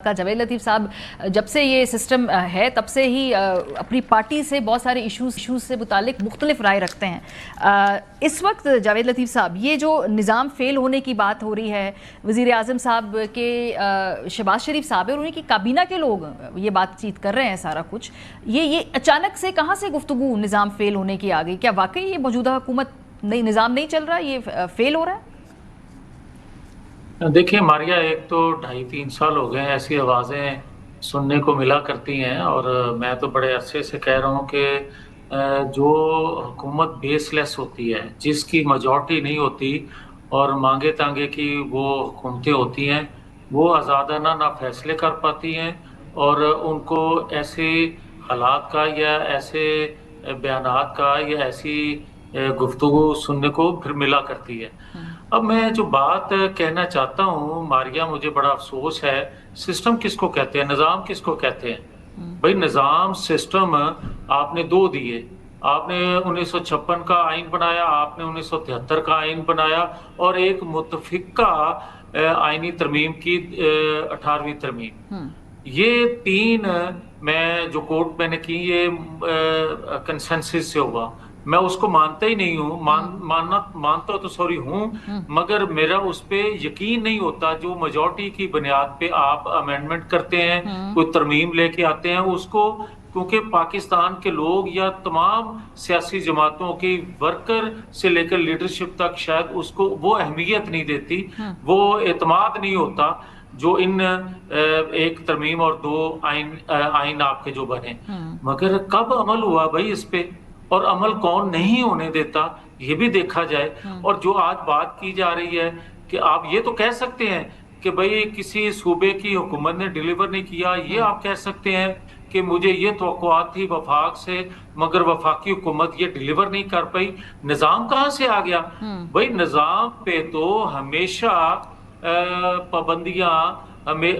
کا جاوید لطیف صاحب جب سے یہ سسٹم ہے تب سے ہی اپنی پارٹی سے بہت سارے ایشوز سے متعلق مختلف رائے رکھتے ہیں۔ اس وقت جاوید لطیف صاحب یہ جو نظام فیل ہونے کی بات ہو رہی ہے، وزیر اعظم صاحب کے شہباز شریف صاحب اور انہیں کی کابینہ کے لوگ یہ بات چیت کر رہے ہیں، سارا کچھ یہ اچانک سے کہاں سے گفتگو نظام فیل ہونے کی آ گئی؟ کیا واقعی یہ موجودہ حکومت نظام نہیں چل رہا، یہ فیل ہو رہا ہے؟ دیکھیں ماریا، ایک تو 2.5-3 سال ہو گئے ہیں ایسی آوازیں سننے کو ملا کرتی ہیں، اور میں تو بڑے عرصے سے کہہ رہا ہوں کہ جو حکومت بیس لیس ہوتی ہے، جس کی میجورٹی نہیں ہوتی اور مانگے تانگے کی وہ حکومتیں ہوتی ہیں، وہ آزادانہ نہ فیصلے کر پاتی ہیں، اور ان کو ایسے حالات کا یا ایسے بیانات کا یا ایسی گفتگو سننے کو پھر ملا کرتی ہے۔ اب میں جو بات کہنا چاہتا ہوں ماریا، مجھے بڑا افسوس ہے، سسٹم کس کو کہتے ہیں، نظام کس کو کہتے ہیں؟ بھائی نظام سسٹم آپ نے دو دیے، آپ نے 1956 کا آئین بنایا، آپ نے 1973 کا آئین بنایا، اور ایک متفقہ آئینی ترمیم کی 18ویں ترمیم۔ یہ تین جو کوٹ میں نے کی، یہ کنسنسس سے ہوا، میں اس کو مانتا ہی نہیں ہوں، مانتا تو سوری ہوں، مگر میرا اس پہ یقین نہیں ہوتا۔ جو میجورٹی کی بنیاد پہ آپ امینڈمنٹ کرتے ہیں، کوئی ترمیم لے کے آتے ہیں، اس کو کیونکہ پاکستان کے لوگ یا تمام سیاسی جماعتوں کی ورکر سے لے کر لیڈرشپ تک شاید اس کو وہ اہمیت نہیں دیتی، وہ اعتماد نہیں ہوتا جو ان ایک ترمیم اور دو آئین آپ کے جو بنے۔ مگر کب عمل ہوا بھائی اس پہ، اور عمل کون نہیں ہونے دیتا، یہ بھی دیکھا جائے۔ اور جو آج بات کی جا رہی ہے کہ آپ یہ تو کہہ سکتے ہیں کہ بھئی کسی صوبے کی حکومت نے ڈیلیور نہیں کیا، یہ آپ کہہ سکتے ہیں کہ مجھے یہ توقعات تھی وفاق سے مگر وفاقی حکومت یہ ڈیلیور نہیں کر پائی۔ نظام کہاں سے آ گیا؟ بھئی نظام پہ تو ہمیشہ پابندیاں ہمیں